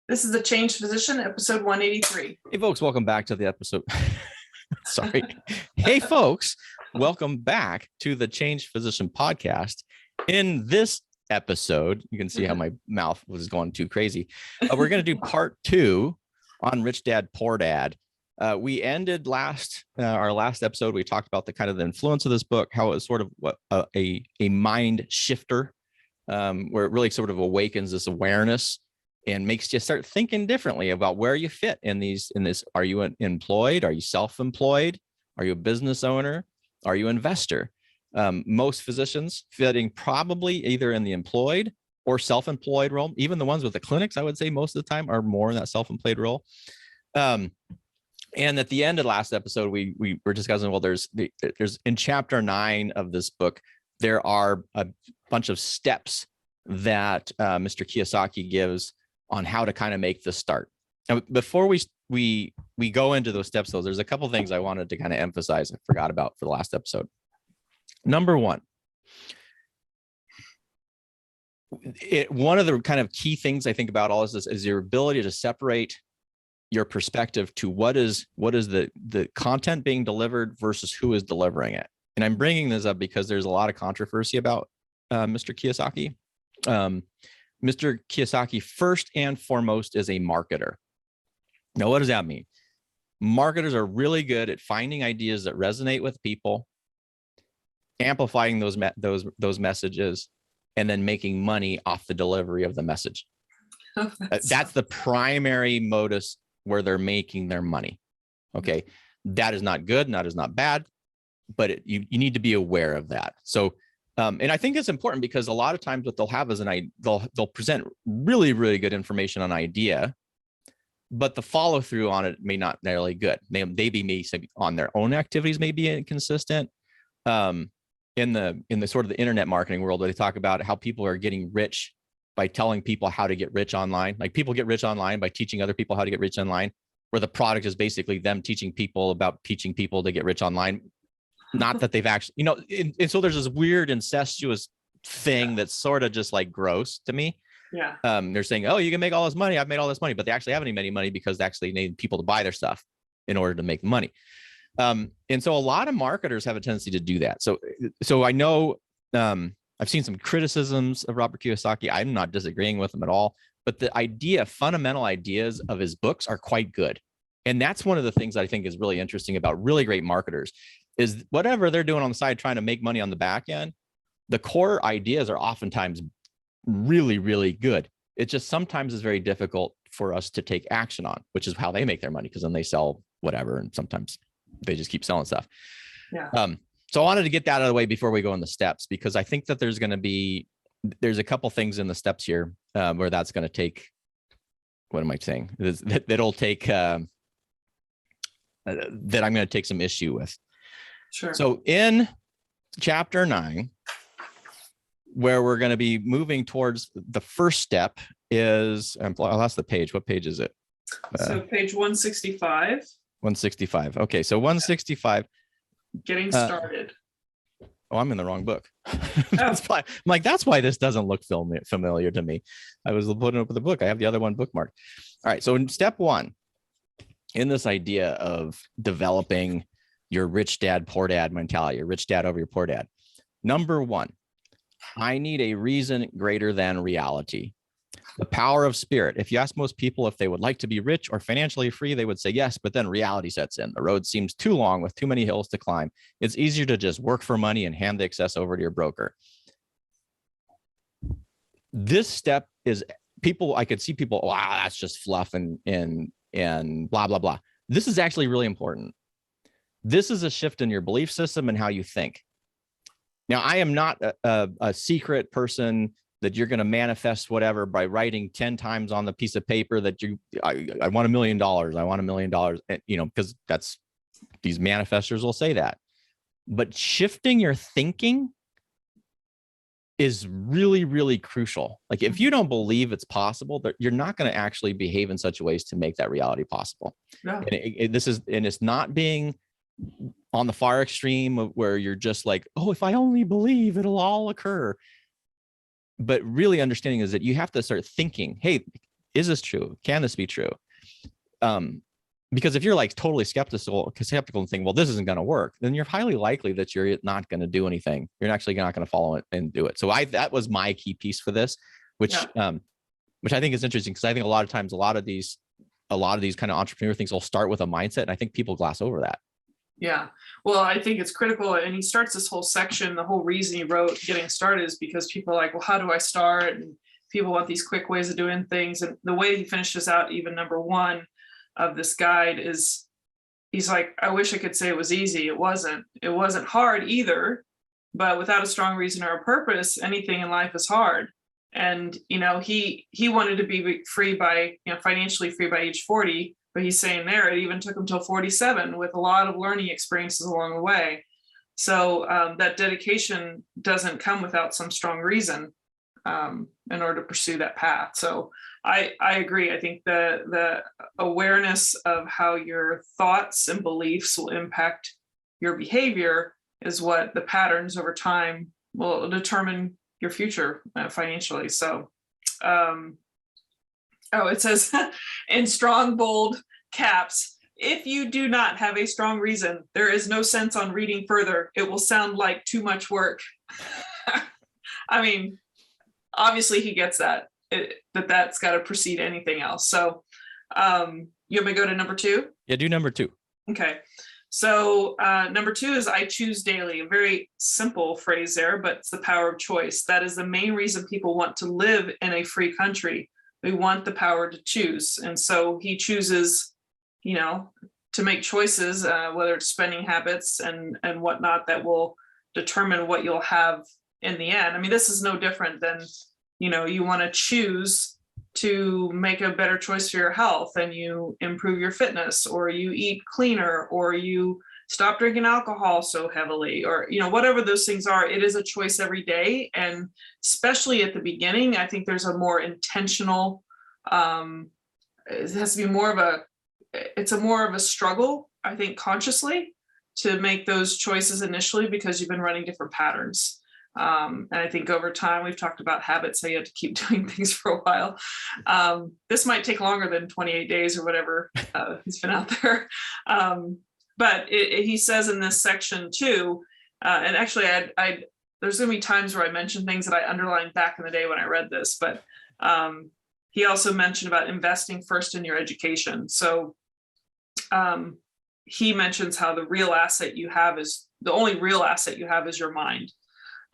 This is the Changed Physician, episode 183. Hey, folks, welcome back to the episode. Sorry. Hey, folks, welcome back to the Changed Physician podcast. In this episode, you can see how my mouth was going too crazy. We're going to do part 2 on Rich Dad, Poor Dad. We ended our last episode. We talked about the kind of the influence of this book, how it was sort of a mind shifter, where it really sort of awakens this awareness and makes you start thinking differently about where you fit in this. Are you employed? Are you self-employed? Are you a business owner? Are you an investor? Most physicians fitting probably either in the employed or self-employed role. Even the ones with the clinics, I would say most of the time are more in that self-employed role. And at the end of the last episode, we were discussing, well, there's in chapter 9 of this book, there are a bunch of steps that Mr. Kiyosaki gives on how to kind of make the start. Now, before we go into those steps, though, there's a couple of things I wanted to kind of emphasize I forgot about for the last episode. Number one, one of the kind of key things I think about all this is your ability to separate your perspective to what is the content being delivered versus who is delivering it. And I'm bringing this up because there's a lot of controversy about Mr. Kiyosaki. Mr. Kiyosaki, first and foremost, is a marketer. Now, what does that mean? Marketers are really good at finding ideas that resonate with people, amplifying those messages, and then making money off the delivery of the message. Oh, that's the primary modus where they're making their money. Okay, that is not good, and that is not bad, but you need to be aware of that. So. And I think it's important because a lot of times what they'll have is they'll present really, really good information on idea, but the follow through on it may not necessarily good. They may on their own activities may be inconsistent. In the sort of the internet marketing world, where they talk about how people are getting rich by telling people how to get rich online. Like people get rich online by teaching other people how to get rich online, where the product is basically them teaching people about teaching people to get rich online. Not that they've actually, and so there's this weird incestuous thing that's sort of just like gross to me. Yeah. They're saying, oh, you can make all this money. I've made all this money, but they actually haven't made any money because they actually need people to buy their stuff in order to make money. And so a lot of marketers have a tendency to do that. So I know I've seen some criticisms of Robert Kiyosaki. I'm not disagreeing with him at all, but the fundamental ideas of his books are quite good. And that's one of the things I think is really interesting about really great marketers. Is whatever they're doing on the side, trying to make money on the back end, the core ideas are oftentimes really, really good. It just sometimes is very difficult for us to take action on, which is how they make their money, because then they sell whatever, and sometimes they just keep selling stuff. Yeah. So I wanted to get that out of the way before we go in the steps, because I think that there's a couple things in the steps here where that's going to take. What am I saying? That'll take that I'm going to take some issue with. Sure. So in chapter 9, where we're going to be moving towards the first step is, I lost the page. What page is it? So page 165. 165. Okay. So 165. Getting started. I'm in the wrong book. That's why this doesn't look familiar to me. I was putting up with the book. I have the other one bookmarked. All right. So in step 1, in this idea of developing your rich dad, poor dad mentality, your rich dad over your poor dad. Number 1, I need a reason greater than reality. The power of spirit. If you ask most people if they would like to be rich or financially free, they would say yes, but then reality sets in. The road seems too long with too many hills to climb. It's easier to just work for money and hand the excess over to your broker. This step is I could see people, wow, that's just fluff and blah, blah, blah. This is actually really important. This is a shift in your belief system and how you think. Now, I am not a secret person that you're going to manifest whatever by writing 10 times on the piece of paper that I want $1 million. I want $1 million, because these manifestors will say that. But shifting your thinking is really, really crucial. Like if you don't believe it's possible, you're not going to actually behave in such ways to make that reality possible. Yeah. And it's not being on the far extreme of where you're just like, oh, if I only believe, it'll all occur. But really understanding is that you have to start thinking, hey, is this true? Can this be true? Because if you're like totally skeptical and think, well, this isn't going to work, then you're highly likely that you're not going to do anything. You're actually not going to follow it and do it. So that was my key piece for this, which I think is interesting, because I think a lot of times, a lot of these kind of entrepreneur things will start with a mindset. And I think people gloss over that. Yeah. Well, I think it's critical. And he starts this whole section, the whole reason he wrote Getting Started is because people are like, well, how do I start? And people want these quick ways of doing things. And the way he finishes out even number one of this guide is, he's like, I wish I could say it was easy. It wasn't hard either, but without a strong reason or a purpose, anything in life is hard. And, he wanted to be free by, financially free by age 40, but he's saying there, it even took him till 47 with a lot of learning experiences along the way. So that dedication doesn't come without some strong reason in order to pursue that path. So I agree. I think the awareness of how your thoughts and beliefs will impact your behavior is what the patterns over time will determine your future financially. So, it says in strong, bold caps, if you do not have a strong reason, there is no sense on reading further. It will sound like too much work. I mean, obviously he gets that. That's got to precede anything else. So you want me to go to number 2? Yeah, do number 2. Okay. So number 2 is I choose daily. A very simple phrase there, but it's the power of choice. That is the main reason people want to live in a free country. We want the power to choose. And so he chooses, to make choices, whether it's spending habits and whatnot, that will determine what you'll have in the end. I mean, this is no different than, you want to choose to make a better choice for your health, and you improve your fitness, or you eat cleaner, or you stop drinking alcohol so heavily, or, whatever those things are. It is a choice every day. And especially at the beginning, I think there's a more intentional, it has to be more of a struggle, I think, consciously to make those choices initially, because you've been running different patterns. And I think over time, we've talked about habits, so you have to keep doing things for a while. This might take longer than 28 days or whatever he's been out there. But he says in this section too, and actually there's going to be times where I mention things that I underlined back in the day when I read this, but he also mentioned about investing first in your education. So he mentions how the only real asset you have is your mind.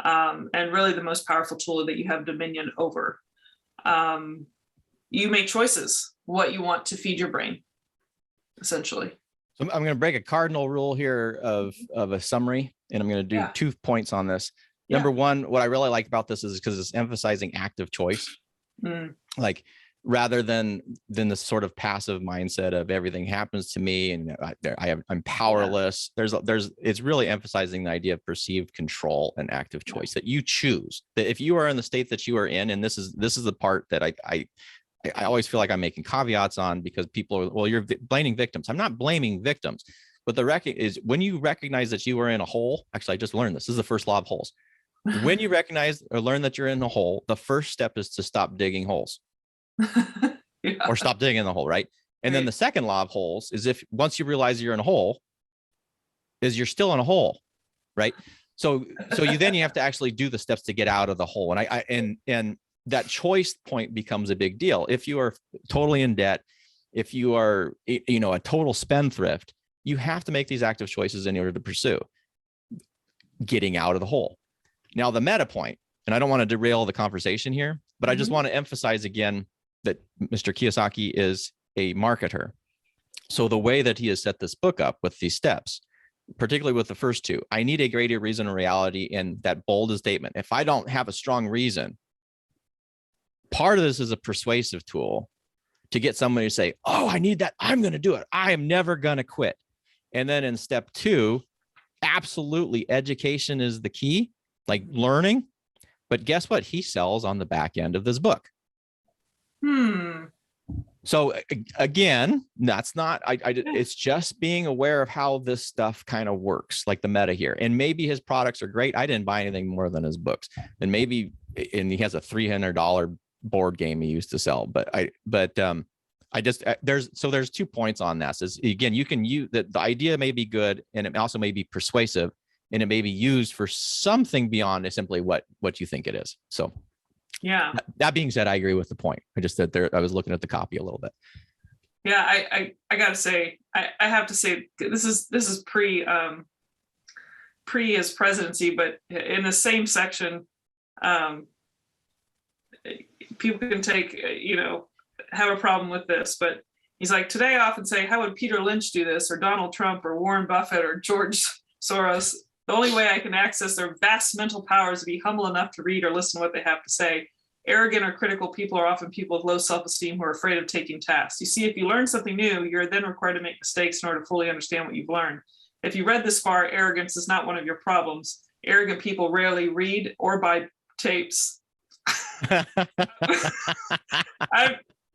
And really the most powerful tool that you have dominion over. You make choices, what you want to feed your brain, essentially. So I'm going to break a cardinal rule here of a summary, and I'm going to do 2 points on this. Number 1, what I really like about this is because it's emphasizing active choice, like rather than the sort of passive mindset of everything happens to me and I'm powerless. It's really emphasizing the idea of perceived control and active choice, that you choose. That if you are in the state that you are in, and this is the part that I always feel like I'm making caveats on, because people are, well, you're blaming victims. I'm not blaming victims, but is when you recognize that you are in a hole. Actually, I just learned this. This is the first law of holes. When you recognize or learn that you're in a hole, the first step is to stop digging holes. Or stop digging in the hole, right? And then the second law of holes is, if once you realize you're in a hole, is you're still in a hole, right? So you have to actually do the steps to get out of the hole. And that choice point becomes a big deal. If you are totally in debt, if you are, a total spendthrift, you have to make these active choices in order to pursue getting out of the hole. Now, the meta point, and I don't want to derail the conversation here, but I just want to emphasize again that Mr. Kiyosaki is a marketer. So the way that he has set this book up with these steps, particularly with the first 2, I need a greater reason or reality, in that bold statement. If I don't have a strong reason, part of this is a persuasive tool to get somebody to say, oh, I need that. I'm going to do it. I am never going to quit. And then in step 2, absolutely, education is the key, like learning. But guess what? He sells on the back end of this book. So again, that's not, it's just being aware of how this stuff kind of works, like the meta here. And maybe his products are great. I didn't buy anything more than his books. And he has a $300 board game he used to sell. But there's 2 points on this. Is again, you can use the idea may be good, and it also may be persuasive, and it may be used for something beyond simply what you think it is. So yeah. That being said, I agree with the point. I just said there, I was looking at the copy a little bit. Yeah, I gotta say, I have to say, this is pre his presidency, but in the same section, people can take, have a problem with this, but he's like, today I often say, how would Peter Lynch do this, or Donald Trump, or Warren Buffett, or George Soros? The only way I can access their vast mental power is to be humble enough to read or listen to what they have to say. Arrogant or critical people are often people with low self-esteem who are afraid of taking tasks. You see, if you learn something new, you're then required to make mistakes in order to fully understand what you've learned. If you read this far, arrogance is not one of your problems. Arrogant people rarely read or buy tapes. I'm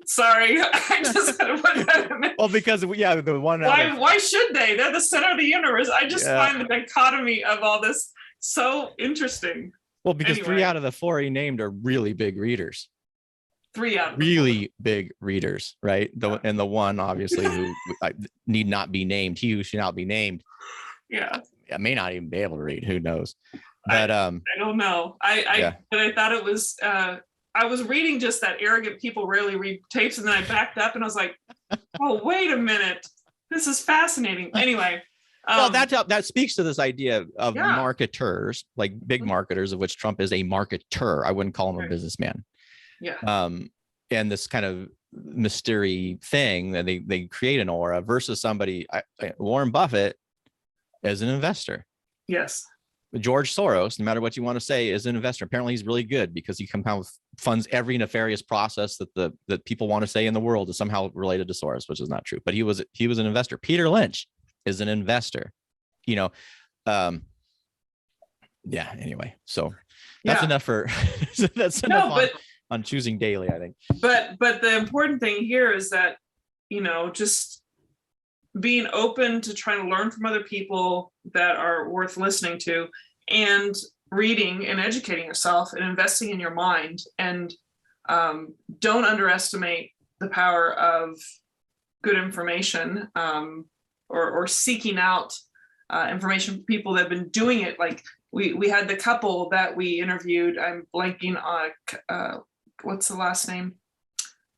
sorry. I just had to put that in there. Well, because the one. Why should they? They're the center of the universe. I just find the dichotomy of all this so interesting. Well, because 3 out of the 4 he named are really big readers. 3 out of really big readers, right? And the one obviously who need not be named, he who should not be named. Yeah. May not even be able to read. Who knows? But I don't know. But I thought it was. I was reading just that arrogant people rarely read tapes, and then I backed up and I was like, oh, wait a minute, this is fascinating. Anyway. Well, that speaks to this idea of marketers, like big marketers, of which Trump is a marketer. I wouldn't call him a businessman. Yeah. And this kind of mystery thing that they create an aura versus somebody, Warren Buffett, as an investor. Yes. George Soros, no matter what you want to say, is an investor. Apparently, he's really good because he compounds funds every nefarious process that people want to say in the world is somehow related to Soros, which is not true. But he was an investor. Peter Lynch is an investor. Anyway, so that's enough for that's enough on choosing daily, I think. But the important thing here is that just being open to trying to learn from other people that are worth listening to, and reading and educating yourself and investing in your mind, and don't underestimate the power of good information, or seeking out information from people that have been doing it. Like we had the couple that we interviewed, I'm blanking on what's the last name,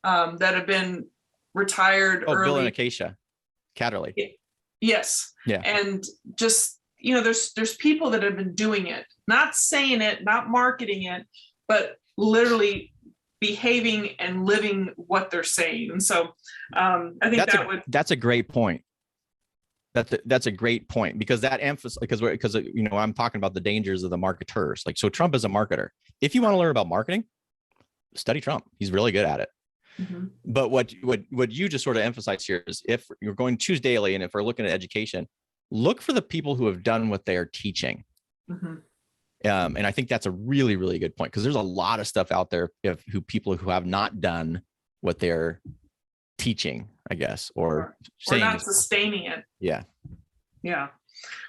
that have been retired early. Bill and Acacia Catterley. Yes. Yeah. And just, there's people that have been doing it, not saying it, not marketing it, but literally behaving and living what they're saying. And so I think that's a great point. That's a great point, because that emphasis, because I'm talking about the dangers of the marketers. Like, so Trump is a marketer. If you want to learn about marketing, study Trump. He's really good at it. Mm-hmm. But what you just sort of emphasize here is, if you're going to choose daily, and if we're looking at education, look for the people who have done what they are teaching. Mm-hmm. And I think that's a really, really good point, because there's a lot of stuff out there people who have not done what they're teaching, I guess, or not sustaining it. Yeah. Yeah.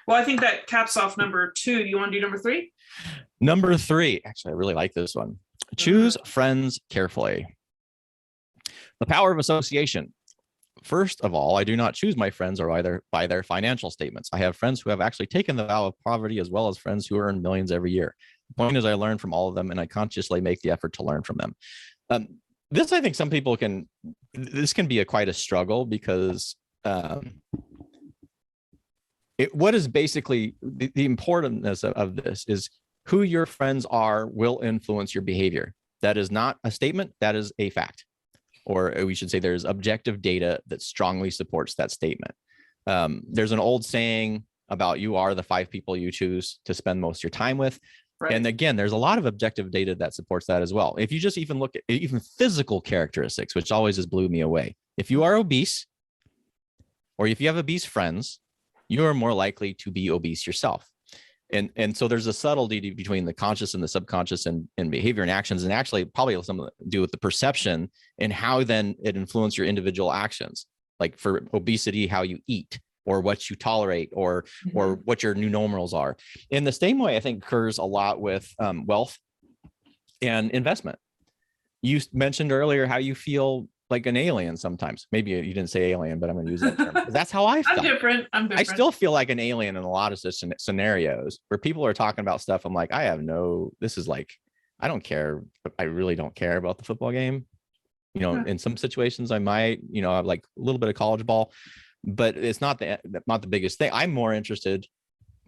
Well, I think that caps off number 2. Do you want to do number 3? Number 3. Actually, I really like this one. Choose friends carefully. The power of association. First of all, I do not choose my friends or either by their financial statements. I have friends who have actually taken the vow of poverty, as well as friends who earn millions every year. The point is, I learn from all of them, and I consciously make the effort to learn from them. This, I think some people can be quite a struggle, because what is basically the importance of this is who your friends are will influence your behavior. That is not a statement, that is a fact. Or we should say there's objective data that strongly supports that statement. There's an old saying about, you are the 5 people you choose to spend most of your time with. Right. And again, there's a lot of objective data that supports that as well. If you just even look at even physical characteristics, which always has blew me away. If you are obese, or if you have obese friends, you are more likely to be obese yourself. And so there's a subtlety between the conscious and the subconscious and behavior and actions, and actually probably something to do with the perception and how then it influences your individual actions. Like for obesity, how you eat, or what you tolerate, or what your new normals are. In the same way, I think occurs a lot with wealth and investment. You mentioned earlier how you feel like an alien sometimes. Maybe you didn't say alien, but I'm going to use that term. That's how I felt. I'm different. I still feel like an alien in a lot of scenarios where people are talking about stuff. I'm like, this is like, I don't care. I really don't care about the football game. In some situations I might, I have like a little bit of college ball, but it's not the biggest thing. I'm more interested,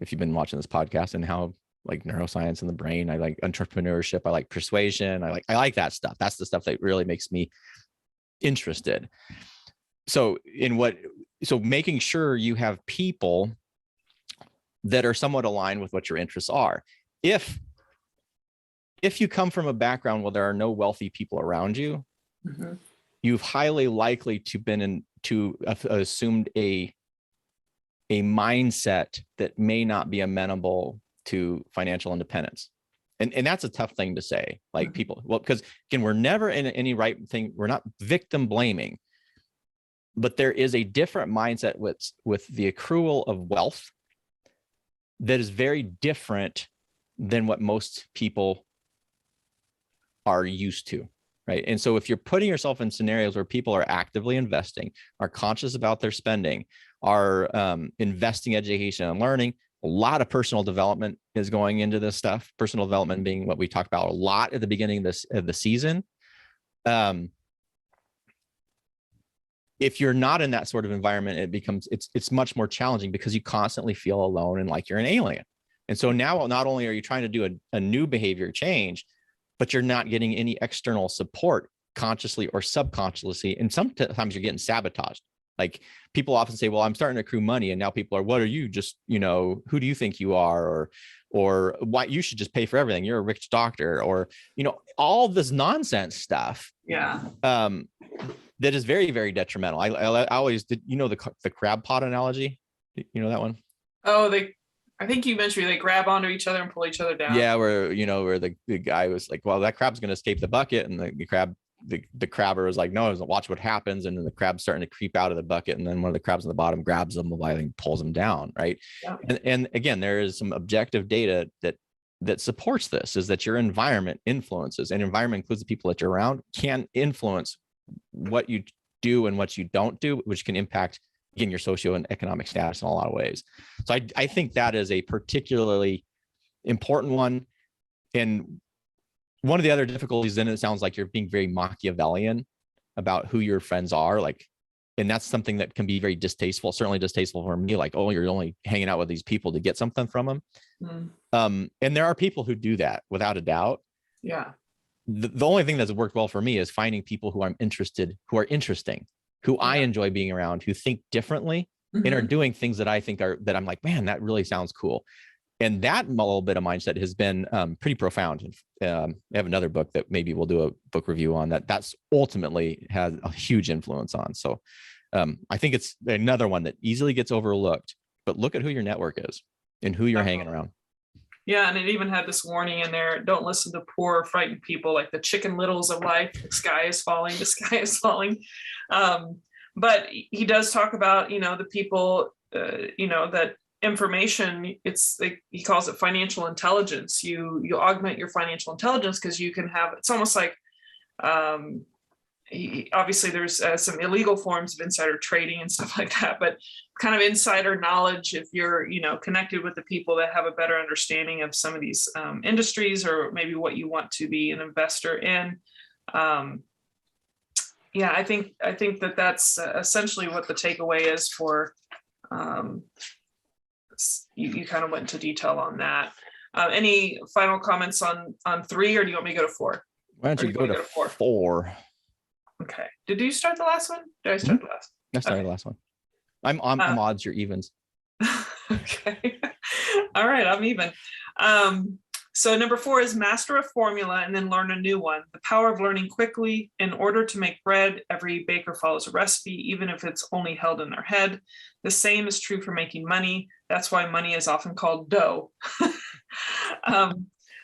if you've been watching this podcast, in how like neuroscience and the brain. I like entrepreneurship. I like persuasion. I like that stuff. That's the stuff that really makes me interested. So making sure you have people that are somewhat aligned with what your interests are. If you come from a background where there are no wealthy people around you, mm-hmm. you've highly likely assumed a mindset that may not be amenable to financial independence. And that's a tough thing to say, like people, because again, we're never in any right thing. We're not victim blaming, but there is a different mindset with the accrual of wealth that is very different than what most people are used to. Right. And so if you're putting yourself in scenarios where people are actively investing, are conscious about their spending, are investing in education and learning, a lot of personal development is going into this stuff. Personal development being what we talk about a lot at the beginning of the season. If you're not in that sort of environment, it's much more challenging because you constantly feel alone and like you're an alien. And so now not only are you trying to do a new behavior change, but you're not getting any external support consciously or subconsciously. And sometimes you're getting sabotaged. Like people often say, well, I'm starting to accrue money. And now people are, what are you? Just, who do you think you are? Or why you should just pay for everything. You're a rich doctor, or, all this nonsense stuff. Yeah. That is very, very detrimental. I always did, the crab pot analogy. You know that one? Oh, I think you mentioned they grab onto each other and pull each other down. Yeah, where the guy was like, well, that crab's going to escape the bucket, and the crabber was like, no, watch what happens, and then the crab's starting to creep out of the bucket, and then one of the crabs on the bottom grabs them and pulls them down, right? Yeah. And again, there is some objective data that supports this, is that your environment influences, and environment includes the people that you're around, can influence what you do and what you don't do, which can impact, again, your socio and economic status in a lot of ways. So I think that is a particularly important one. And one of the other difficulties, then it sounds like you're being very Machiavellian about who your friends are. And that's something that can be very distasteful, certainly distasteful for me. Like, oh, you're only hanging out with these people to get something from them. Mm. And there are people who do that without a doubt. Yeah. The only thing that's worked well for me is finding people who are interesting, who I enjoy being around, who think differently, and are doing things that I think that I'm like, man, that really sounds cool. And that little bit of mindset has been pretty profound. I have another book that maybe we'll do a book review on that's ultimately has a huge influence on. So I think it's another one that easily gets overlooked, but look at who your network is and who you're hanging around. Yeah, and it even had this warning in there: don't listen to poor, frightened people, like the Chicken Littles of life. The sky is falling. The sky is falling. But he does talk about, the people, that information. It's like he calls it financial intelligence. You augment your financial intelligence because you can have. It's almost like. Obviously, there's some illegal forms of insider trading and stuff like that, but kind of insider knowledge, if you're, connected with the people that have a better understanding of some of these industries, or maybe what you want to be an investor in. Yeah, I think that's essentially what the takeaway is for. You kind of went into detail on that. Any final comments on 3, or do you want me to go to 4? Why don't you go to 4? Okay. Did you start the last one? Did I start the last? I started the last one. I'm odds, you're evens. Okay. All right, I'm even. So number 4 is master a formula and then learn a new one. The power of learning quickly. In order to make bread, every baker follows a recipe, even if it's only held in their head. The same is true for making money. That's why money is often called dough.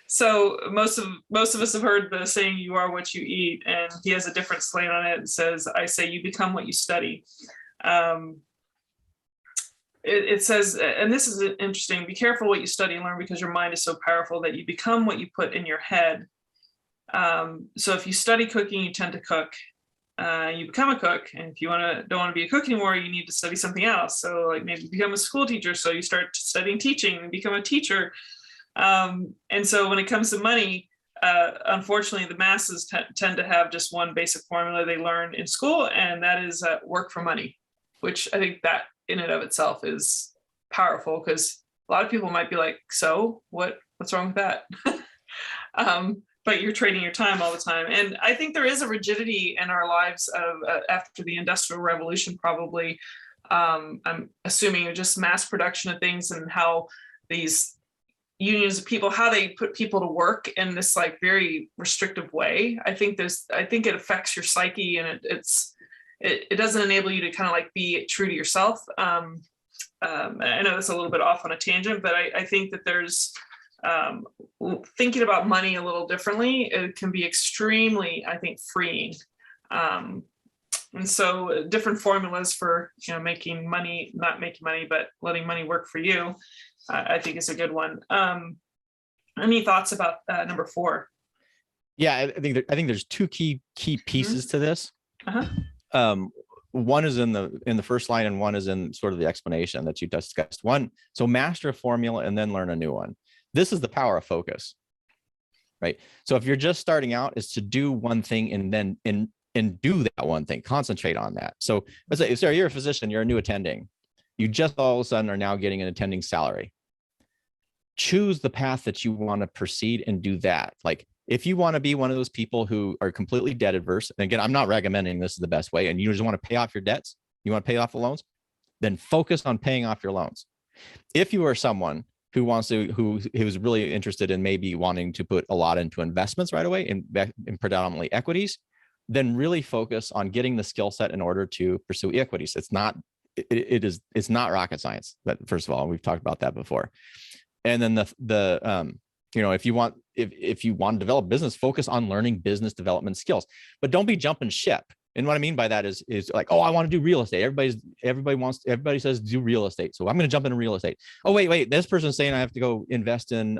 So most of us have heard the saying, you are what you eat, and he has a different slant on it. It says, I say you become what you study. It says, and this is interesting, be careful what you study and learn, because your mind is so powerful that you become what you put in your head. So if you study cooking, you tend to cook. You become a cook, and if you don't want to be a cook anymore, you need to study something else. So like maybe become a school teacher. So you start studying teaching and become a teacher. And so when it comes to money, unfortunately, the masses tend to have just one basic formula they learn in school, and that is work for money, which I think that in and of itself is powerful, because a lot of people might be like, so what's wrong with that? But you're trading your time all the time. And I think there is a rigidity in our lives of after the Industrial Revolution, probably. I'm assuming just mass production of things, and how these unions of people, how they put people to work in this like very restrictive way. I think it affects your psyche, and it doesn't enable you to kind of like be true to yourself. I know it's a little bit off on a tangent, but I think that there's thinking about money a little differently. It can be extremely, I think, freeing. And so different formulas for, making money, not making money, but letting money work for you, I think is a good one. Any thoughts about number 4? Yeah, I think there's two key pieces to this. One is in the first line, and one is in sort of the explanation that you discussed. One, so master a formula and then learn a new one. This is the power of focus, right? So if you're just starting out, is to do one thing and then do that one thing, concentrate on that. So let's say, Sarah, you're a physician, you're a new attending. You just all of a sudden are now getting an attending salary. Choose the path that you want to proceed and do that. Like if you want to be one of those people who are completely debt adverse, and again, I'm not recommending this is the best way, and you just want to pay off your debts, you want to pay off the loans, then focus on paying off your loans. If you are someone who who's really interested in maybe wanting to put a lot into investments right away, in predominantly equities, then really focus on getting the skill set in order to pursue equities. It's not rocket science. But first of all, we've talked about that before. And then if you want to develop business, focus on learning business development skills, but don't be jumping ship. And what I mean by that is like, oh, I want to do real estate. Everybody says do real estate. So I'm going to jump into real estate. Oh, wait, this person's saying I have to go invest in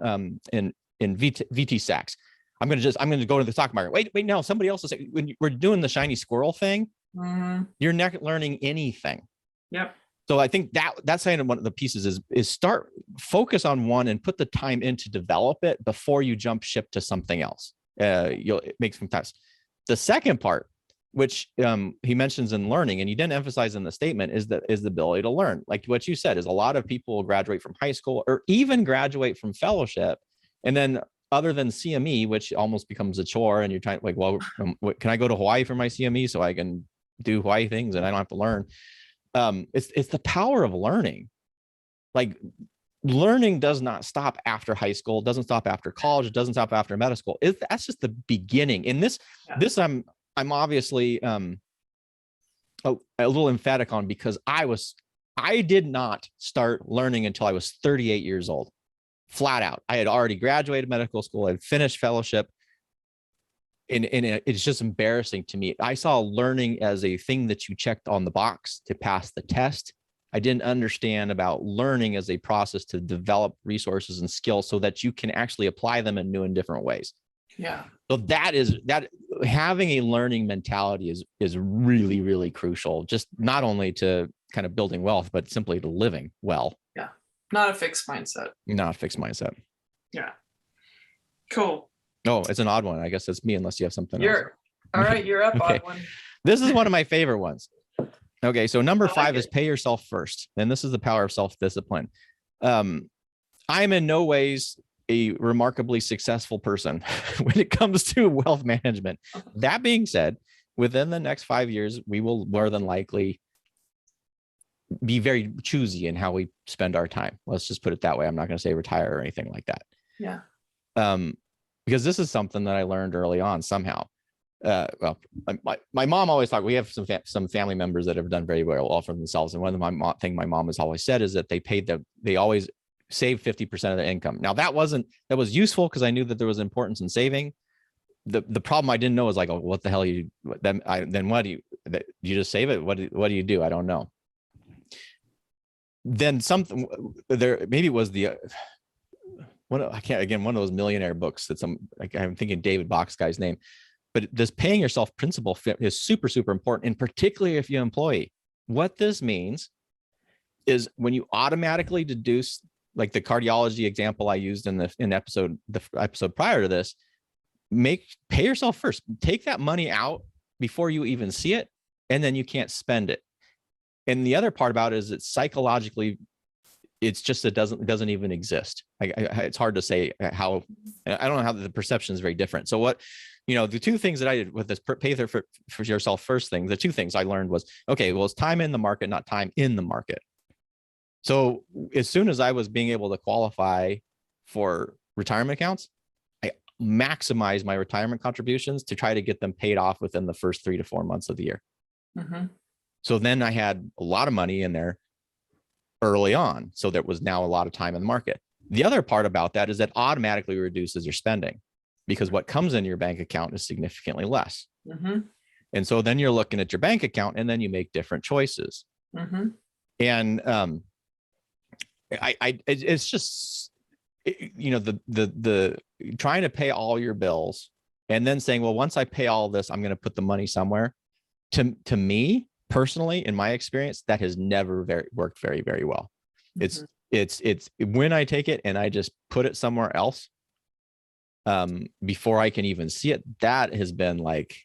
VT stacks. I'm going to go to the stock market. Wait, no, somebody else is saying, when we're doing the shiny squirrel thing, you're not learning anything. Yep. So I think that's kind of one of the pieces is focus on one and put the time in to develop it before you jump ship to something else. It makes some sense. The second part, which he mentions in learning, and he didn't emphasize in the statement, is the ability to learn. Like what you said, is a lot of people will graduate from high school or even graduate from fellowship, and then other than CME, which almost becomes a chore, and you're trying like, well, can I go to Hawaii for my CME so I can do Hawaii things and I don't have to learn? It's the power of learning. Like learning does not stop after high school, doesn't stop after college, it doesn't stop after medical school. That's just the beginning. And this I'm obviously a little emphatic on, because I did not start learning until I was 38 years old, flat out. I had already graduated medical school, I had finished fellowship. And it's just embarrassing to me. I saw learning as a thing that you checked on the box to pass the test. I didn't understand about learning as a process to develop resources and skills so that you can actually apply them in new and different ways. Yeah. So that having a learning mentality is really, really crucial, just not only to kind of building wealth, but simply to living well. Yeah. Not a fixed mindset. Not a fixed mindset. Yeah. Cool. Oh, it's an odd one. I guess it's me, unless you have something else. All right, you're up. Okay. Odd one. This is one of my favorite ones. Okay, so number 5 is pay yourself first. And this is the power of self-discipline. I'm in no ways a remarkably successful person when it comes to wealth management. That being said, within the next 5 years, we will more than likely be very choosy in how we spend our time. Let's just put it that way. I'm not going to say retire or anything like that. Yeah. Because this is something that I learned early on somehow. Well, my mom always talked, we have some family members that have done very well all for themselves. And one of my mom has always said is that they always save 50% of their income. Now that was useful because I knew that there was importance in saving. The problem I didn't know is like, oh, what the hell then what do you just save it? What do you do? I don't know. Then something there, maybe it was one of those millionaire books that I'm thinking David Bach's guy's name, but this paying yourself principle is super, super important. And particularly if you're an employee, what this means is when you automatically deduce, like the cardiology example I used in the episode prior to this, pay yourself first, take that money out before you even see it, and then you can't spend it. And the other part about it is it's psychologically, it's just, it doesn't even exist. It's hard to say how, I don't know how the perception is very different. So what, the two things that I did with this pay for yourself first thing, the two things I learned was, okay, well, it's time in the market, not time in the market. So as soon as I was being able to qualify for retirement accounts, I maximized my retirement contributions to try to get them paid off within the first 3 to 4 months of the year. Mm-hmm. So then I had a lot of money in there early on. So there was now a lot of time in the market. The other part about that is that automatically reduces your spending, because what comes in your bank account is significantly less. Mm-hmm. And so then you're looking at your bank account and then you make different choices. Mm-hmm. And it's just, the trying to pay all your bills and then saying, well, once I pay all this, I'm going to put the money somewhere. To me personally, in my experience, that has never worked very, very well. Mm-hmm. It's when I take it and I just put it somewhere else, before I can even see it, that has been like,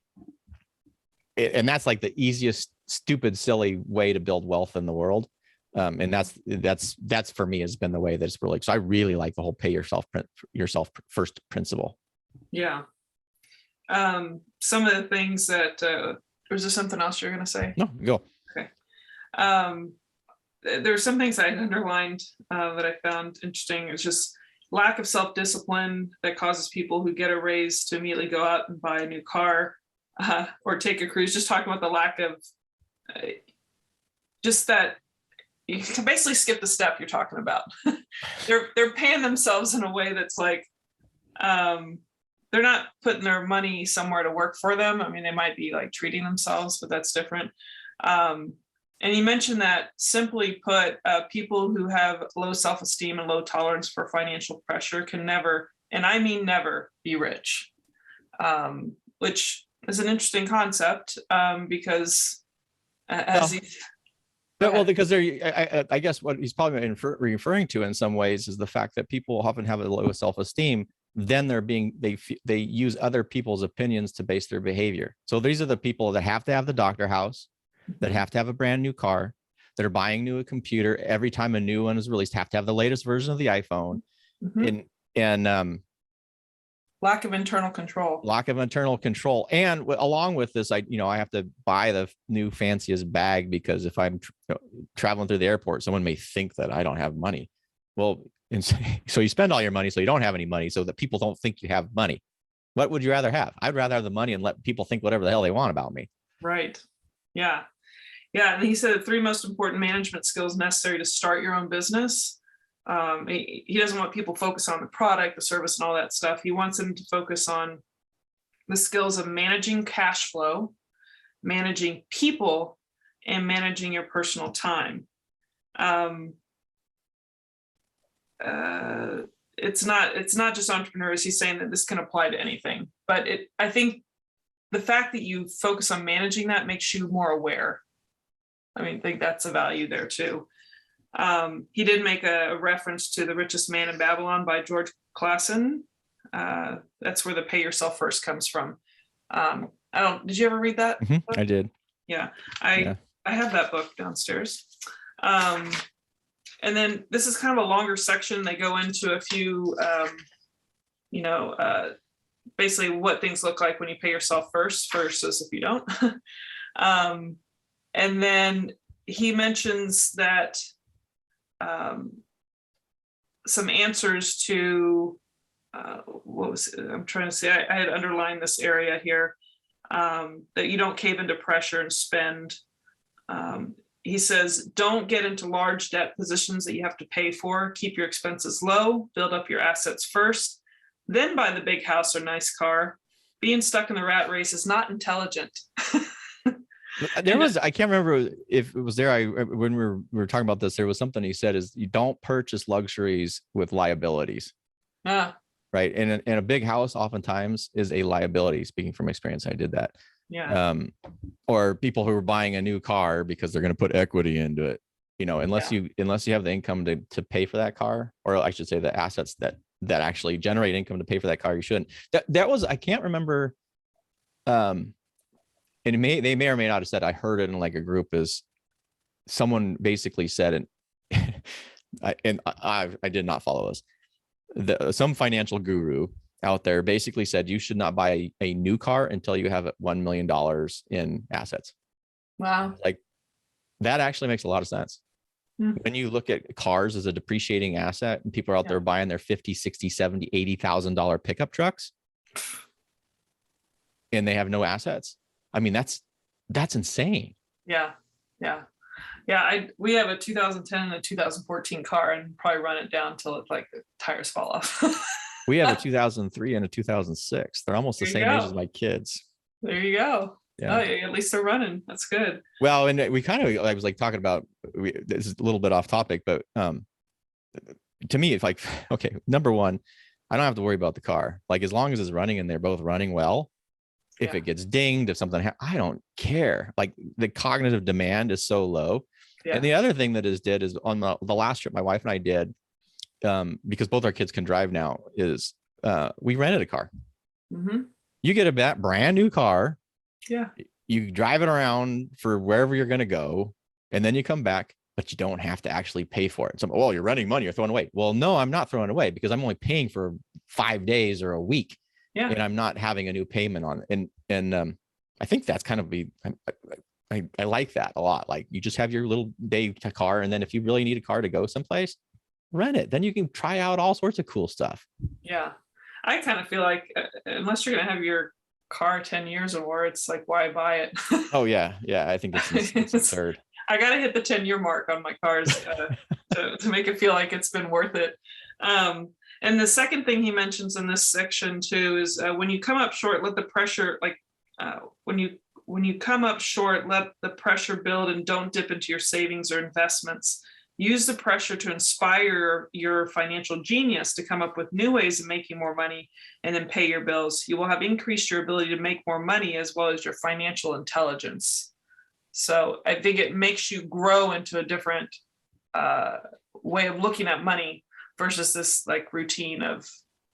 and that's like the easiest, stupid, silly way to build wealth in the world. And that's for me has been the way that it's really, so I really like the whole pay yourself first principle. Yeah. Some of the things that, or is there something else you're going to say? No, go. Okay. There's some things I underlined that I found interesting. It's just lack of self-discipline that causes people who get a raise to immediately go out and buy a new car or take a cruise. Just talking about the lack of just that you can basically skip the step you're talking about. They're paying themselves in a way that's like, they're not putting their money somewhere to work for them. I mean, they might be like treating themselves, but that's different. And you mentioned that, simply put, people who have low self-esteem and low tolerance for financial pressure can never, and I mean never, be rich, which is an interesting concept because because I guess what he's probably referring to in some ways is the fact that people often have a low self-esteem. Then they use other people's opinions to base their behavior. So these are the people that have to have the doctor house, that have to have a brand new car, that are buying new computer every time a new one is released, have to have the latest version of the iPhone, and lack of internal control. And along with this, I have to buy the new fanciest bag because if I'm traveling through the airport, someone may think that I don't have money. Well, and so you spend all your money so you don't have any money so that people don't think you have money. What would you rather have? I'd rather have the money and let people think whatever the hell they want about me. Right. Yeah. Yeah. And he said the 3 most important management skills necessary to start your own business. He doesn't want people to focus on the product, the service, and all that stuff. He wants them to focus on the skills of managing cash flow, managing people, and managing your personal time. It's not just entrepreneurs. He's saying that this can apply to anything, but I think the fact that you focus on managing that makes you more aware. I think that's a value there too. He did make a reference to The Richest Man in Babylon by George Clason. That's where the pay yourself first comes from. Did you ever read that? Mm-hmm, I did. Yeah. I have that book downstairs. And then this is kind of a longer section. They go into a few, basically what things look like when you pay yourself first versus if you don't. And then he mentions that some answers to I'm trying to say, I had underlined this area here, that you don't cave into pressure and spend. He says, don't get into large debt positions that you have to pay for. Keep your expenses low, build up your assets first, then buy the big house or nice car. Being stuck in the rat race is not intelligent. I can't remember if it was there. When we were talking about this, there was something he said is you don't purchase luxuries with liabilities. Yeah. right? And a big house oftentimes is a liability. Speaking from experience, I did that. Yeah. Or people who are buying a new car because they're going to put equity into it. Unless Yeah. you have the income to pay for that car, or I should say the assets that actually generate income to pay for that car, you shouldn't. That was, I can't remember. And they may or may not have said, I heard it in like a group, is someone basically said, and I did not follow this. Some financial guru out there basically said you should not buy a new car until you have $1 million in assets. Wow. Like, that actually makes a lot of sense. When you look at cars as a depreciating asset, and people are out there buying their 50, 60, 70, $80,000 pickup trucks, and they have no assets. I mean, that's insane. Yeah. Yeah. Yeah. We have a 2010 and a 2014 car, and probably run it down till it's like the tires fall off. We have a 2003 and a 2006. They're almost the same age as my kids. There you go. Yeah. Oh, at least they're running. That's good. Well, and we kind of, I was like talking about, this is a little bit off topic, but to me, it's like, okay, number one, I don't have to worry about the car. Like, as long as it's running and they're both running well, if it gets dinged, if something happens, I don't care. Like, the cognitive demand is so low. And the other thing that is on the last trip my wife and I did, because both our kids can drive now, is we rented a car. You get a brand new car. Yeah. You drive it around for wherever you're going to go, and then you come back, but you don't have to actually pay for it. So, well, you're running money, you're throwing away. Well, no, I'm not throwing away, because I'm only paying for 5 days or a week. Yeah. And I'm not having a new payment on it. And I think that's kind of I like that a lot. Like, you just have your little day car, and then if you really need a car to go someplace, rent it. Then you can try out all sorts of cool stuff. Yeah. I kind of feel like unless you're going to have your car 10 years or more, it's like, why buy it? Oh yeah. I think it's absurd. I got to hit the 10-year mark on my cars to make it feel like it's been worth it. And the second thing he mentions in this section too is when you come up short, let the pressure, when you come up short, let the pressure build, and don't dip into your savings or investments. Use the pressure to inspire your financial genius to come up with new ways of making more money, and then pay your bills. You will have increased your ability to make more money, as well as your financial intelligence. So I think it makes you grow into a different way of looking at money versus this like routine of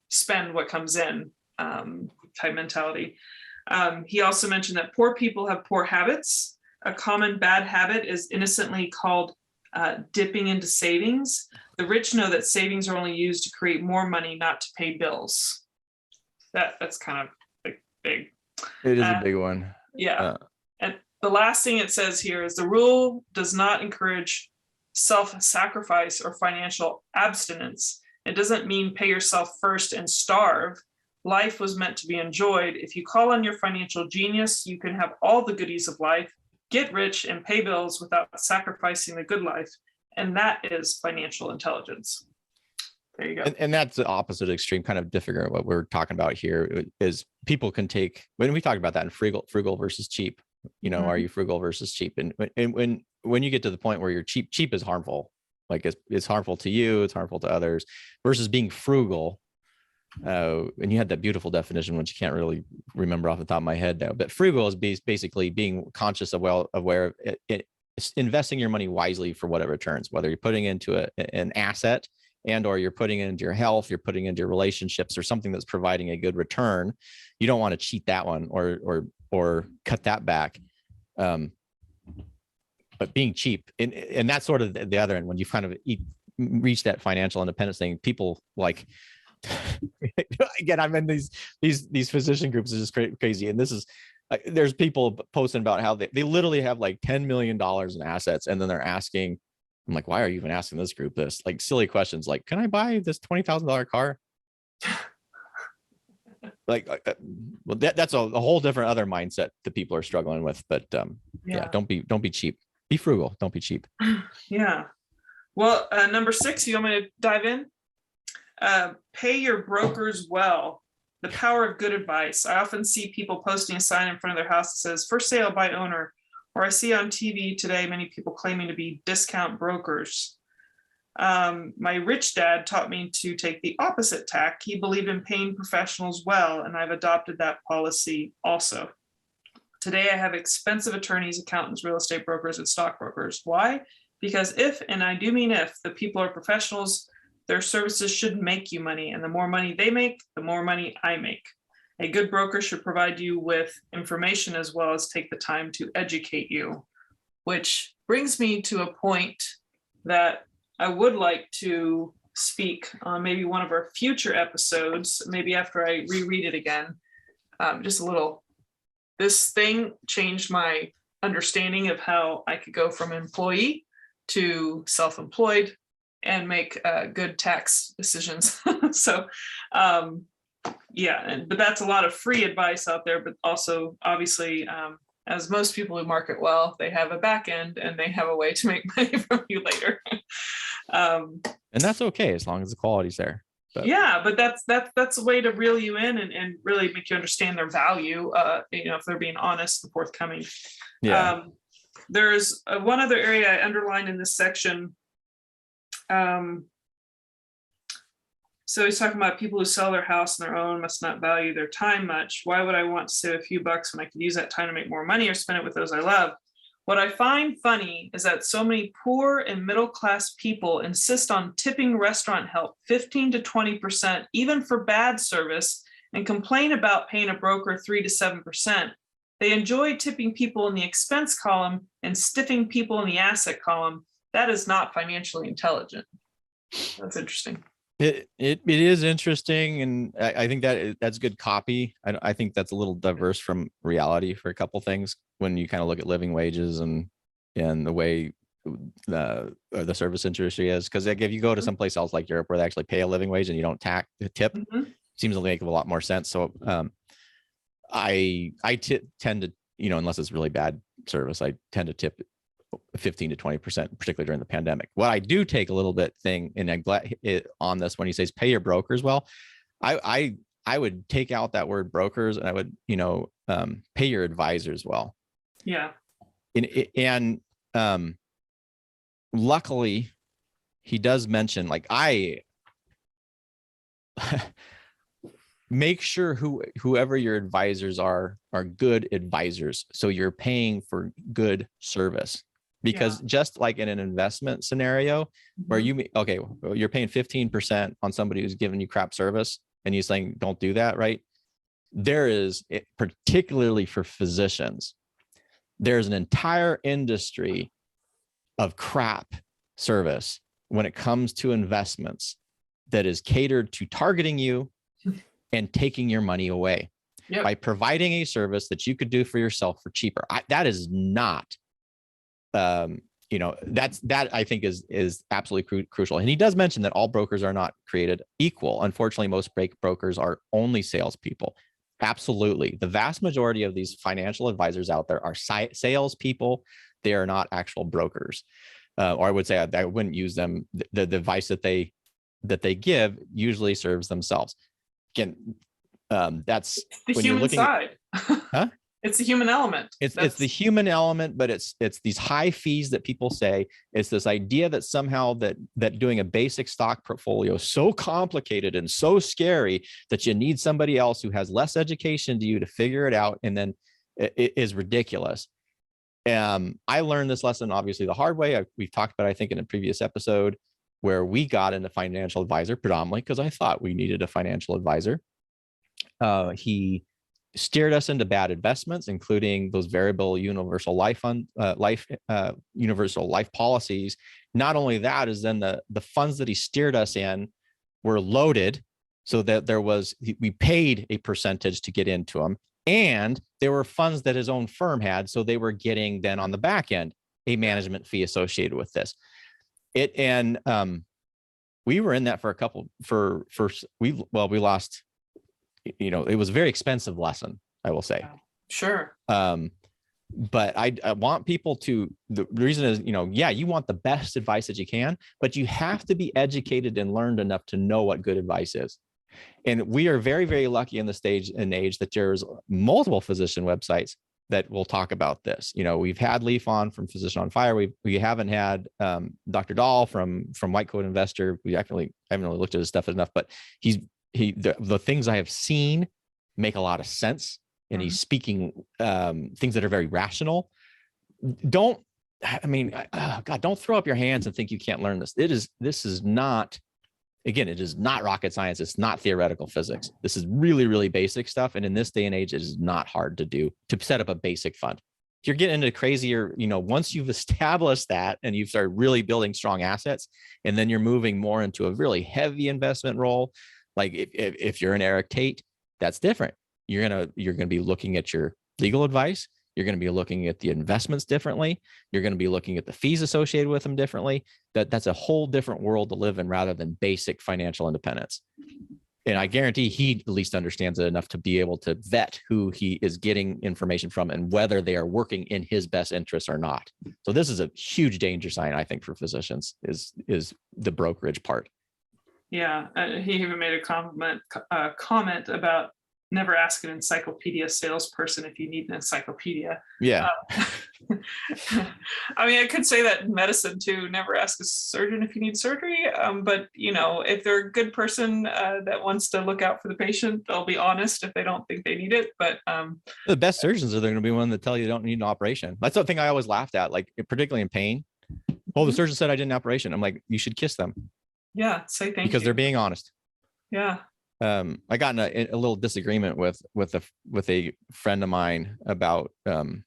spend what comes in type mentality. He also mentioned that poor people have poor habits. A common bad habit is innocently called dipping into savings. The rich know that savings are only used to create more money, not to pay bills. That's kind of big. It is a big one. Yeah. And the last thing it says here is the rule does not encourage self-sacrifice or financial abstinence. It doesn't mean pay yourself first and starve. Life was meant to be enjoyed. If you call on your financial genius, you can have all the goodies of life, get rich, and pay bills without sacrificing the good life. And that is financial intelligence. There you go. And that's the opposite extreme, kind of different. What we're talking about here is people can take, when we talk about that in frugal versus cheap, are you frugal versus cheap? And when you get to the point where you're cheap is harmful. Like, it's harmful to you, it's harmful to others, versus being frugal. And you had that beautiful definition, which you can't really remember off the top of my head now, but frugal is basically being conscious of, aware of it, investing your money wisely for what it returns, whether you're putting into an asset, and or you're putting it into your health, you're putting into your relationships, or something that's providing a good return. You don't want to cheat that one or cut that back. But being cheap, and that's sort of the other end, when you kind of reach that financial independence thing, people like, again, I'm in these physician groups, is just crazy. And this is, there's people posting about how they literally have like $10 million in assets. And then they're asking, I'm like, why are you even asking this group this? Like, silly questions like, can I buy this $20,000 car? Like, well, that's a whole different other mindset that people are struggling with. But yeah, don't be cheap. Be frugal. Don't be cheap. Yeah. Well, number 6, you want me to dive in? Pay your brokers well. The power of good advice. I often see people posting a sign in front of their house that says, for sale by owner. Or I see on TV today many people claiming to be discount brokers. My rich dad taught me to take the opposite tack. He believed in paying professionals well, and I've adopted that policy also. Today, I have expensive attorneys, accountants, real estate brokers, and stockbrokers. Why? Because if, and I do mean if, the people are professionals, their services should make you money. And the more money they make, the more money I make. A good broker should provide you with information as well as take the time to educate you, which brings me to a point that I would like to speak on maybe one of our future episodes, maybe after I reread it again. Just a little, this thing changed my understanding of how I could go from employee to self-employed and make good tax decisions. So yeah, but that's a lot of free advice out there, but also obviously, as most people who market well, they have a back end and they have a way to make money from you later. And that's okay as long as the quality's there. But. Yeah, but that's a way to reel you in and really make you understand their value. If they're being honest and forthcoming. Yeah. There's one other area I underlined in this section. So he's talking about people who sell their house and their own must not value their time much. Why would I want to save a few bucks when I could use that time to make more money or spend it with those I love? What I find funny is that so many poor and middle-class people insist on tipping restaurant help 15 to 20%, even for bad service, and complain about paying a broker 3 to 7%. They enjoy tipping people in the expense column and stiffing people in the asset column. That is not financially intelligent. That's interesting. It is interesting, and I think that's good copy. I think that's a little diverse from reality for a couple things when you kind of look at living wages and the way the service industry is. Because like if you go to someplace else like Europe where they actually pay a living wage and you don't tax the tip, seems to make a lot more sense. So I tend to, unless it's really bad service, I tend to tip 15 to 20%, particularly during the pandemic. What I do take a little bit thing and neglect it on this when he says pay your brokers well, I would take out that word brokers and I would, pay your advisors well. Yeah. And luckily he does mention, like, I make sure whoever your advisors are good advisors. So you're paying for good service. Because just like in an investment scenario where you're paying 15% on somebody who's giving you crap service and you're saying, don't do that, right? There is, particularly for physicians, there's an entire industry of crap service when it comes to investments that is catered to targeting you and taking your money away by providing a service that you could do for yourself for cheaper. That is not, that I think is absolutely crucial. And he does mention that all brokers are not created equal. Unfortunately, most brokers are only salespeople. Absolutely. The vast majority of these financial advisors out there are salespeople. They are not actual brokers. Or I would say I wouldn't use them. The advice that they give usually serves themselves. Again, that's the when human you're looking side. Huh? It's the human element. It's the human element, but it's these high fees that people say. It's this idea that somehow that doing a basic stock portfolio is so complicated and so scary that you need somebody else who has less education to you to figure it out, and then it is ridiculous. I learned this lesson obviously the hard way. We've talked about, I think, in a previous episode where we got into financial advisor predominantly because I thought we needed a financial advisor. He steered us into bad investments, including those variable universal life fund, universal life policies. Not only that, is then the funds that he steered us in were loaded so that we paid a percentage to get into them. And there were funds that his own firm had. So they were getting then on the back end, a management fee associated with this. We were in that for we lost, it was a very expensive lesson, I will say. Sure. But I want people to, the reason is, you want the best advice that you can, but you have to be educated and learned enough to know what good advice is. And we are very, very lucky in the stage and age that there's multiple physician websites that will talk about this. We've had Leaf on from Physician on Fire. We haven't had Dr. Dahl from White Coat Investor. I haven't really looked at his stuff enough, but the things I have seen make a lot of sense, and he's speaking things that are very rational. God, don't throw up your hands and think you can't learn this. This is not, again, it is not rocket science. It's not theoretical physics. This is really, really basic stuff. And in this day and age, it is not hard to do, to set up a basic fund. If you're getting into crazier, once you've established that and you've started really building strong assets, and then you're moving more into a really heavy investment role, like if you're an Eric Tate, that's different. You're gonna be looking at your legal advice. You're going to be looking at the investments differently. You're going to be looking at the fees associated with them differently. That's a whole different world to live in rather than basic financial independence. And I guarantee he at least understands it enough to be able to vet who he is getting information from and whether they are working in his best interest or not. So this is a huge danger sign, I think, for physicians is the brokerage part. Yeah. He even made a comment about never ask an encyclopedia salesperson if you need an encyclopedia. Yeah. I could say that in medicine too. Never ask a surgeon if you need surgery. But if they're a good person that wants to look out for the patient, they'll be honest if they don't think they need it. But the best surgeons are going to be one that tell you don't need an operation. That's the thing I always laughed at, like particularly in pain. Oh, the surgeon said I did an operation. I'm like, you should kiss them. Yeah, say thank you. Because they're being honest. Yeah. I got in a little disagreement with a friend of mine about the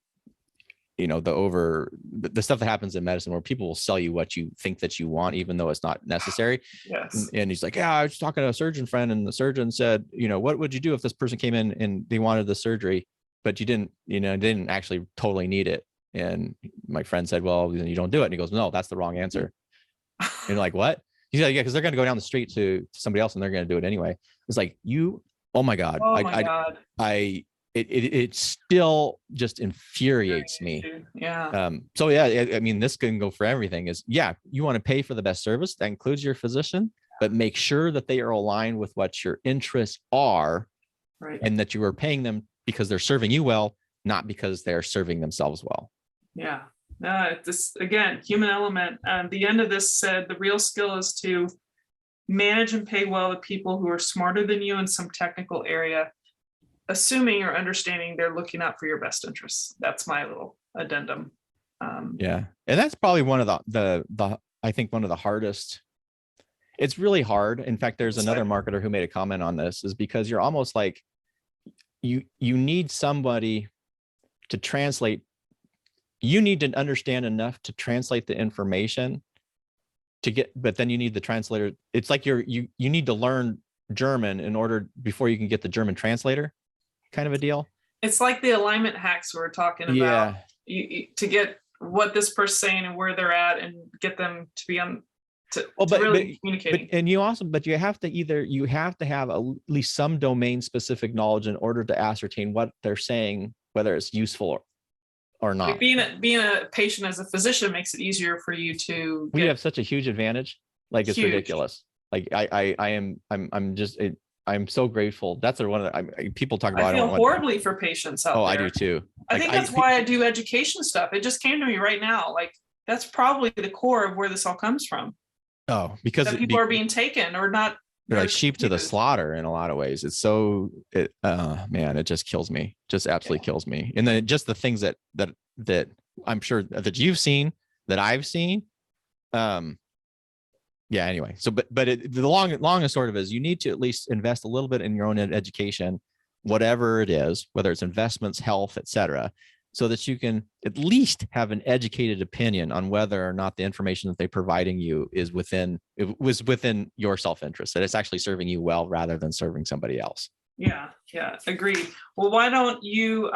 stuff that happens in medicine where people will sell you what you think that you want, even though it's not necessary. Yes. And he's like, yeah, I was talking to a surgeon friend, and the surgeon said, what would you do if this person came in and they wanted the surgery, but you didn't actually totally need it? And my friend said, well, then you don't do it. And he goes, no, that's the wrong answer. And you're like, what? He's like, yeah, because they're going to go down the street to somebody else and they're going to do it anyway. It's like, oh my God. It still just infuriates me. Yeah. So yeah, this can go for everything. You want to pay for the best service. That includes your physician, but make sure that they are aligned with what your interests are, right, and that you are paying them because they're serving you well, not because they're serving themselves well. Yeah. This again, human element. The end of this said the real skill is to manage and pay well the people who are smarter than you in some technical area, assuming or understanding they're looking out for your best interests. That's my little addendum. Yeah, and that's probably one of the I think one of the hardest. It's really hard. In fact, there's another marketer who made a comment on this, is because you're almost like you need somebody to translate. You need to understand enough to translate the information but then you need the translator. It's like you need to learn German before you can get the German translator, kind of a deal. It's like the alignment hacks we were talking about. Yeah. You to get what this person's saying and where they're at and get them to be on to but really communicate. And you have to have at least some domain specific knowledge in order to ascertain what they're saying, whether it's useful or not. Like being a patient as a physician makes it easier for you to. We have such a huge advantage. Like it's ridiculous. Like I'm so grateful. That's one of the people talk about. I feel horribly for patients out there. I do too. I think that's why I do education stuff. It just came to me right now. Like that's probably the core of where this all comes from. Oh, because people are being taken or not. They're like sheep to the slaughter in a lot of ways. It's man, it just kills me. Just absolutely kills me. And then just the things that I'm sure that you've seen, that I've seen. Anyway. So, but the long and short of it is you need to at least invest a little bit in your own education, whatever it is, whether it's investments, health, etc., so that you can at least have an educated opinion on whether or not the information that they're providing you was within your self-interest, that it's actually serving you well rather than serving somebody else. Yeah, agreed. Well, why don't you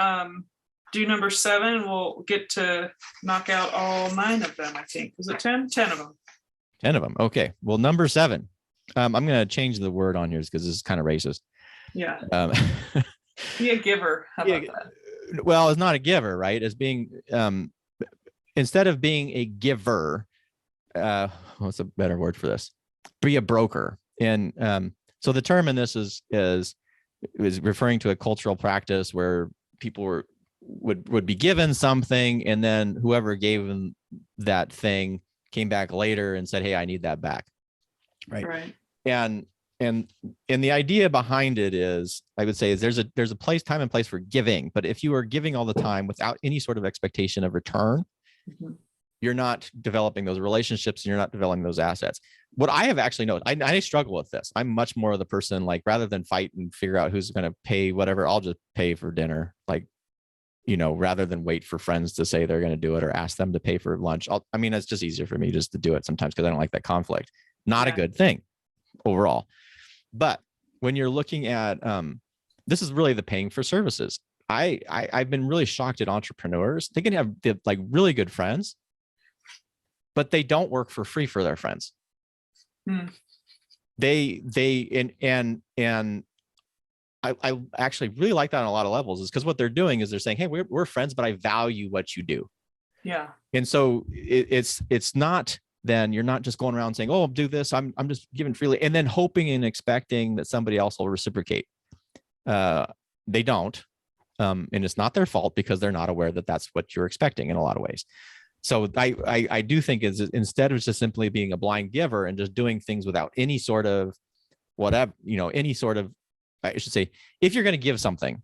do number 7 and we'll get to knock out all 9 of them, I think. Was it 10? 10 of them. 10 of them. Okay. Well, number 7. I'm going to change the word on yours because this is kind of racist. Yeah. Be a giver. How about that? Well, it's not a giver, right? As being instead of being a giver, what's a better word for this? Be a broker. And so the term in this is referring to a cultural practice where people would be given something, and then whoever gave them that thing came back later and said, hey, I need that back. Right. And the idea behind it is, I would say, is there's a place, time and place for giving. But if you are giving all the time without any sort of expectation of return, you're not developing those relationships and you're not developing those assets. What I have actually noticed, I struggle with this. I'm much more of the person, like, rather than fight and figure out who's going to pay whatever, I'll just pay for dinner. Like, rather than wait for friends to say they're going to do it or ask them to pay for lunch. It's just easier for me just to do it sometimes because I don't like that conflict. Not a good thing overall. But when you're looking at, this is really the paying for services. I've been really shocked at entrepreneurs. They can have like really good friends, but they don't work for free for their friends. I actually really like that on a lot of levels, is because what they're doing is they're saying, hey, we're friends, but I value what you do. Yeah. And so it's not, then you're not just going around saying, oh, I'll do this, I'm just giving freely, and then hoping and expecting that somebody else will reciprocate. They don't. And it's not their fault because they're not aware that that's what you're expecting in a lot of ways. So I do think is, instead of just simply being a blind giver and just doing things without any sort of whatever, any sort of, I should say, if you're going to give something,